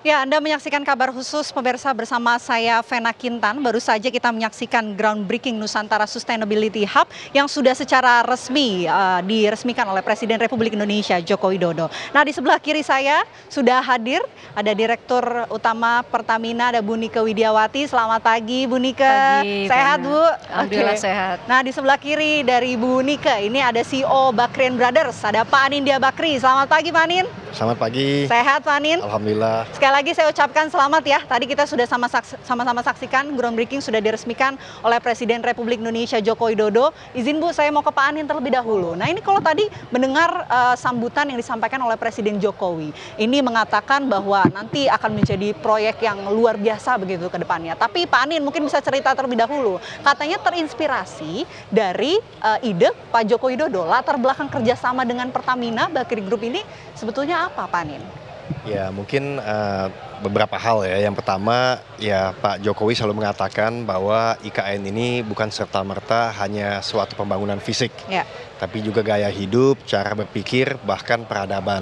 Ya, Anda menyaksikan kabar khusus pemirsa bersama saya Vena Kintan. Baru saja kita menyaksikan groundbreaking Nusantara Sustainability Hub yang sudah secara resmi diresmikan oleh Presiden Republik Indonesia Joko Widodo. Nah, di sebelah kiri saya sudah hadir ada Direktur Utama Pertamina, ada Bu Nike Widiawati. Selamat pagi, Bu Nike. Pagi, Sehat, Vena. Bu? Alhamdulillah Oke. sehat. Nah, di sebelah kiri dari Bu Nike ini ada CEO Bakrian Brothers, ada Pak Anindya Bakri. Selamat pagi, Pak Anin. Selamat pagi. Sehat, Pak Anin? Alhamdulillah. Sekali lagi saya ucapkan selamat ya. Tadi kita sudah sama-sama saksikan groundbreaking sudah diresmikan oleh Presiden Republik Indonesia Joko Widodo. Izin Bu, saya mau ke Pak Anin terlebih dahulu. Nah, ini kalau tadi mendengar sambutan yang disampaikan oleh Presiden Jokowi, ini mengatakan bahwa nanti akan menjadi proyek yang luar biasa begitu ke depannya. Tapi Pak Anin mungkin bisa cerita terlebih dahulu. Katanya terinspirasi dari ide Pak Joko Widodo, latar belakang kerjasama dengan Pertamina, Bakri Group ini sebetulnya apa, Pak Anin? Ya mungkin beberapa hal ya. Yang pertama ya Pak Jokowi selalu mengatakan bahwa IKN ini bukan serta-merta hanya suatu pembangunan fisik. Ya. Tapi juga gaya hidup, cara berpikir, bahkan peradaban.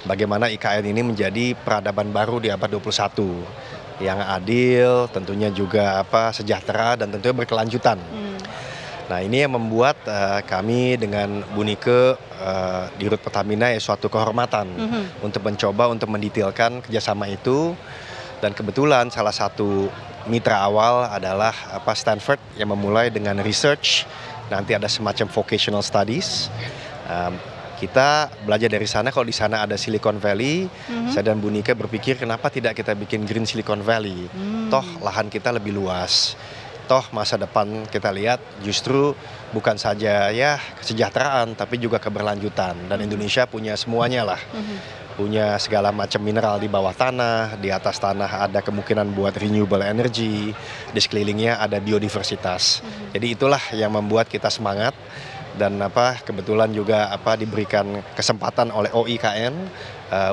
Bagaimana IKN ini menjadi peradaban baru di abad 21 yang adil, tentunya juga sejahtera dan tentunya berkelanjutan. Nah, ini yang membuat kami dengan Bu Nike di Rut Pertamina ya suatu kehormatan untuk mencoba untuk mendetailkan kerjasama itu. Dan kebetulan salah satu mitra awal adalah Stanford yang memulai dengan research, nanti ada semacam vocational studies. Kita belajar dari sana. Kalau di sana ada Silicon Valley, saya dan Bu Nike berpikir kenapa tidak kita bikin Green Silicon Valley. Toh lahan kita lebih luas. Toh masa depan kita lihat justru bukan saja ya kesejahteraan tapi juga keberlanjutan, dan Indonesia punya semuanya lah. Punya segala macam mineral di bawah tanah, di atas tanah ada kemungkinan buat renewable energy, di sekelilingnya ada biodiversitas. Jadi itulah yang membuat kita semangat, dan kebetulan juga diberikan kesempatan oleh OIKN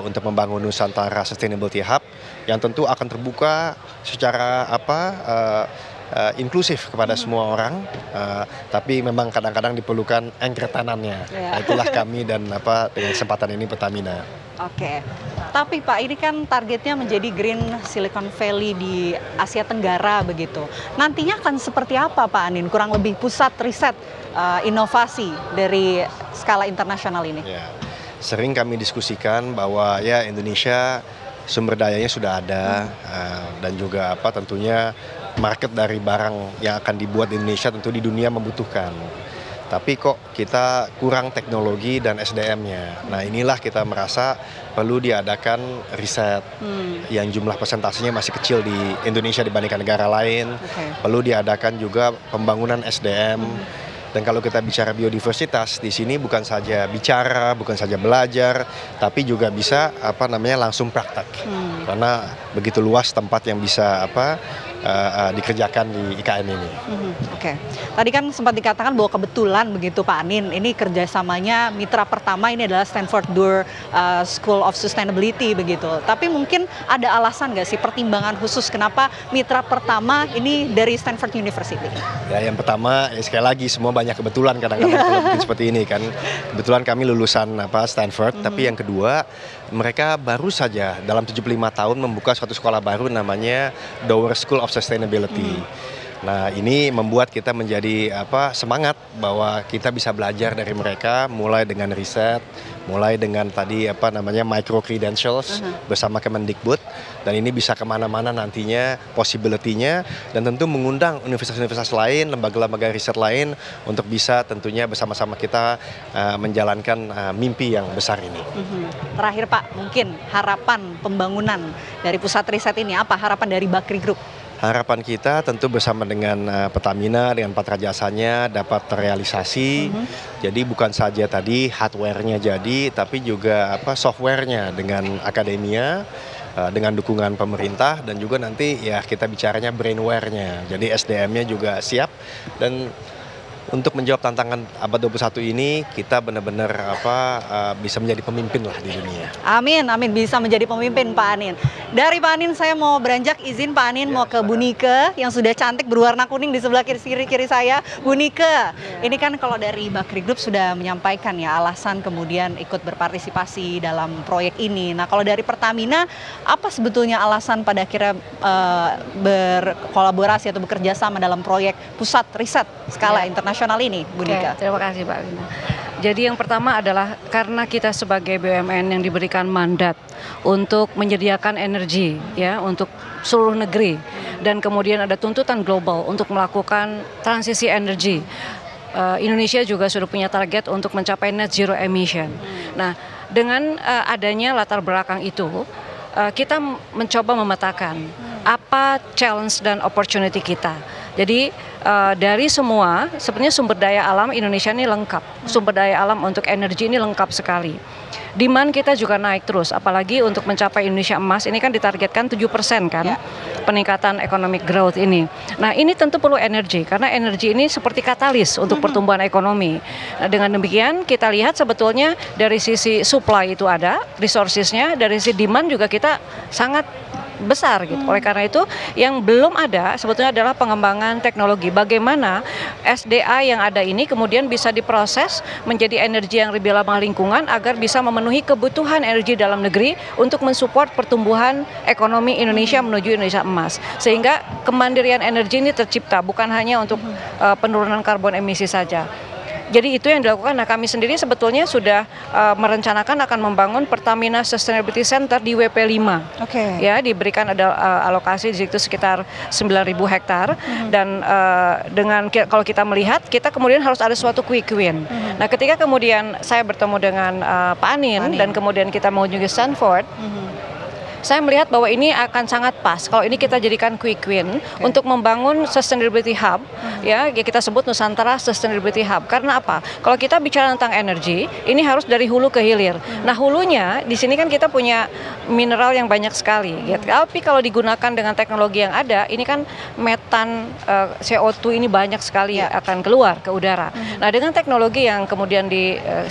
untuk membangun Nusantara Sustainability Hub yang tentu akan terbuka secara inklusif kepada semua orang, tapi memang kadang-kadang diperlukan anchor tenannya. Nah, itulah kami dan dengan kesempatan ini Pertamina. Oke, tapi Pak, ini kan targetnya menjadi Green Silicon Valley di Asia Tenggara begitu. Nantinya akan seperti apa Pak Anin? Kurang lebih pusat riset inovasi dari skala internasional ini. Ya, sering kami diskusikan bahwa ya Indonesia sumber dayanya sudah ada, dan juga tentunya market dari barang yang akan dibuat di Indonesia tentu di dunia membutuhkan. Tapi kok kita kurang teknologi dan SDM-nya. Nah, inilah kita merasa perlu diadakan riset yang jumlah persentasenya masih kecil di Indonesia dibandingkan negara lain. Perlu diadakan juga pembangunan SDM. Dan kalau kita bicara biodiversitas, di sini bukan saja bicara, bukan saja belajar, tapi juga bisa langsung praktek. Karena begitu luas tempat yang bisa dikerjakan di IKN ini. Oke. Tadi kan sempat dikatakan bahwa kebetulan begitu Pak Anin, ini kerjasamanya mitra pertama ini adalah Stanford Doerr School of Sustainability begitu. Tapi mungkin ada alasan nggak sih, pertimbangan khusus kenapa mitra pertama ini dari Stanford University? Ya, yang pertama ya sekali lagi semua banyak kebetulan kadang-kadang kalau bikin seperti ini kan. Kebetulan kami lulusan Stanford, tapi yang kedua mereka baru saja dalam 75 tahun membuka suatu sekolah baru namanya Doerr School of Sustainability. Nah, ini membuat kita menjadi semangat bahwa kita bisa belajar dari mereka, mulai dengan riset, mulai dengan tadi micro credentials bersama Kemendikbud, dan ini bisa kemana-mana nantinya possibility-nya, dan tentu mengundang universitas-universitas lain, lembaga-lembaga riset lain untuk bisa tentunya bersama-sama kita menjalankan mimpi yang besar ini. Terakhir Pak, mungkin harapan pembangunan dari pusat riset ini apa? Harapan dari Bakri Group? Harapan kita tentu bersama dengan Pertamina, dengan patra jasanya dapat terrealisasi. Jadi bukan saja tadi hardware-nya jadi, tapi juga software-nya dengan akademia, dengan dukungan pemerintah, dan juga nanti ya kita bicaranya brainware-nya. Jadi SDM-nya juga siap, dan untuk menjawab tantangan abad 21 ini kita benar-benar bisa menjadi pemimpin lah di dunia. Amin, amin, bisa menjadi pemimpin Pak Anin. Dari Pak Anin saya mau beranjak, izin Pak Anin mau ke Bu Nike yang sudah cantik berwarna kuning di sebelah kiri saya. Bu Nike, ini kan kalau dari Bakri Group sudah menyampaikan ya alasan kemudian ikut berpartisipasi dalam proyek ini. Nah kalau dari Pertamina, apa sebetulnya alasan pada akhirnya berkolaborasi atau bekerja sama dalam proyek pusat riset skala internasional ini, Bu Nika? Terima kasih Pak Wina. Jadi yang pertama adalah karena kita sebagai BUMN yang diberikan mandat untuk menyediakan energi ya untuk seluruh negeri, dan kemudian ada tuntutan global untuk melakukan transisi energi. Indonesia juga sudah punya target untuk mencapai net zero emission. Nah, dengan adanya latar belakang itu, kita mencoba memetakan apa challenge dan opportunity kita. Jadi dari semua, sebenarnya sumber daya alam Indonesia ini lengkap. Sumber daya alam untuk energi ini lengkap sekali. Demand kita juga naik terus, apalagi untuk mencapai Indonesia Emas, ini kan ditargetkan 7% kan, peningkatan economic growth ini. Nah ini tentu perlu energi, karena energi ini seperti katalis untuk pertumbuhan ekonomi. Nah, dengan demikian kita lihat sebetulnya dari sisi supply itu ada, resourcesnya, dari sisi demand juga kita sangat besar gitu. Oleh karena itu yang belum ada sebetulnya adalah pengembangan teknologi. Bagaimana SDA yang ada ini kemudian bisa diproses menjadi energi yang lebih ramah lingkungan agar bisa memenuhi kebutuhan energi dalam negeri untuk mensupport pertumbuhan ekonomi Indonesia menuju Indonesia Emas. Sehingga kemandirian energi ini tercipta bukan hanya untuk penurunan karbon emisi saja. Jadi itu yang dilakukan. Nah kami sendiri sebetulnya sudah merencanakan akan membangun Pertamina Sustainability Center di WP5. Ya, diberikan ada alokasi di situ sekitar 9.000 hektar dan dengan kalau kita melihat kita kemudian harus ada suatu quick win. Nah ketika kemudian saya bertemu dengan Pak Anin dan kemudian kita mengunjungi Stanford. Saya melihat bahwa ini akan sangat pas kalau ini kita jadikan quick win untuk membangun sustainability hub, ya kita sebut Nusantara Sustainability Hub. Karena apa? Kalau kita bicara tentang energi, ini harus dari hulu ke hilir. Nah hulunya di sini kan kita punya mineral yang banyak sekali. Gitu. Tapi kalau digunakan dengan teknologi yang ada, ini kan metan CO2 ini banyak sekali akan keluar ke udara. Nah dengan teknologi yang kemudian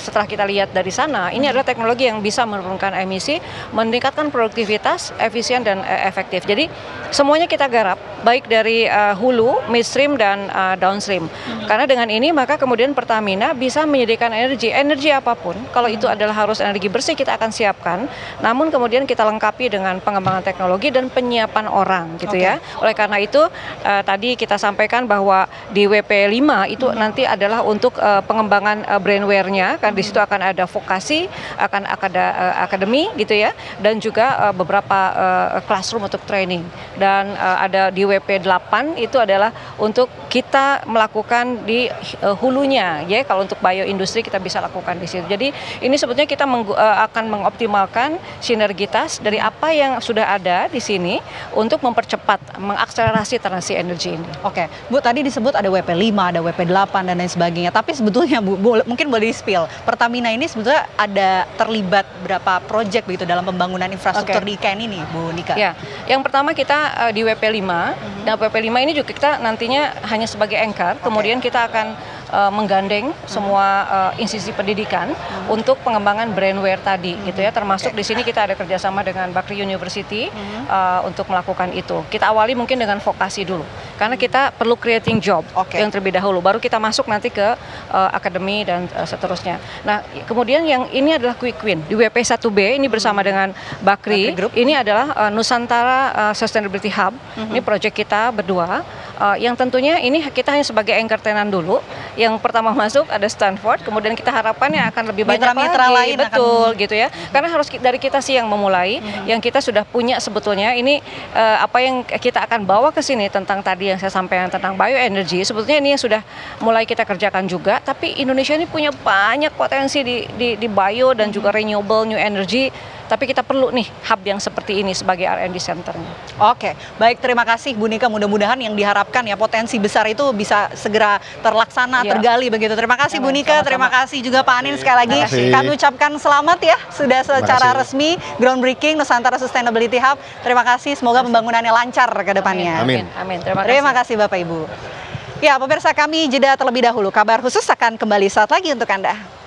setelah kita lihat dari sana, ini adalah teknologi yang bisa menurunkan emisi, meningkatkan produktivitas, efisien dan efektif. Jadi semuanya kita garap, baik dari hulu, midstream dan downstream. Karena dengan ini maka kemudian Pertamina bisa menyediakan energi apapun. Kalau itu adalah harus energi bersih kita akan siapkan. Namun kemudian kita lengkapi dengan pengembangan teknologi dan penyiapan orang, gitu ya. Oleh karena itu tadi kita sampaikan bahwa di WP5 itu nanti adalah untuk pengembangan brainware-nya. Kan di situ akan ada vokasi, akan ada akademi, gitu ya, dan juga beberapa classroom untuk training. Dan ada di WP8 itu adalah untuk kita melakukan di hulunya, ya. Kalau untuk bioindustri kita bisa lakukan di situ. Jadi ini sebetulnya kita akan mengoptimalkan sinergitas dari apa yang sudah ada di sini untuk mempercepat, mengakselerasi transisi energi ini. Oke, Bu, tadi disebut ada WP5, ada WP8 dan lain sebagainya. Tapi sebetulnya Bu, mungkin boleh di-spill. Pertamina ini sebetulnya ada terlibat berapa proyek begitu dalam pembangunan infrastruktur di IKN ini, Bu Nika? Ya, yang pertama kita di WP5, dan WP5 ini juga kita nantinya hanya sebagai anchor, kemudian kita akan menggandeng semua institusi pendidikan untuk pengembangan brainware tadi, gitu ya. Termasuk di sini kita ada kerjasama dengan Bakri University untuk melakukan itu. Kita awali mungkin dengan vokasi dulu, karena kita perlu creating job yang terlebih dahulu, baru kita masuk nanti ke akademi dan seterusnya. Nah, kemudian yang ini adalah quick win di WP1B ini bersama dengan Bakri Group. Ini adalah Nusantara Sustainability Hub. Ini proyek kita berdua. Yang tentunya ini kita hanya sebagai anchor tenan dulu. Yang pertama masuk ada Stanford, kemudian kita harapannya akan lebih banyak mitra lain, betul gitu ya. Karena harus dari kita sih yang memulai, yang kita sudah punya sebetulnya ini apa yang kita akan bawa ke sini tentang tadi yang saya sampaikan tentang bioenergi. Sebetulnya ini yang sudah mulai kita kerjakan juga, tapi Indonesia ini punya banyak potensi di bio dan juga renewable new energy. Tapi kita perlu nih hub yang seperti ini sebagai R&D center-nya. Oke, baik, terima kasih Bu Nika. Mudah-mudahan yang diharapkan ya potensi besar itu bisa segera terlaksana, tergali begitu. Terima kasih Bu Nika, terima kasih juga Pak Anin sekali lagi. Kami ucapkan selamat ya, sudah secara resmi groundbreaking Nusantara Sustainability Hub. Terima kasih, semoga pembangunannya lancar ke depannya. Amin. Amin. Terima kasih Bapak Ibu. Ya, pemirsa kami jeda terlebih dahulu. Kabar khusus akan kembali saat lagi untuk Anda.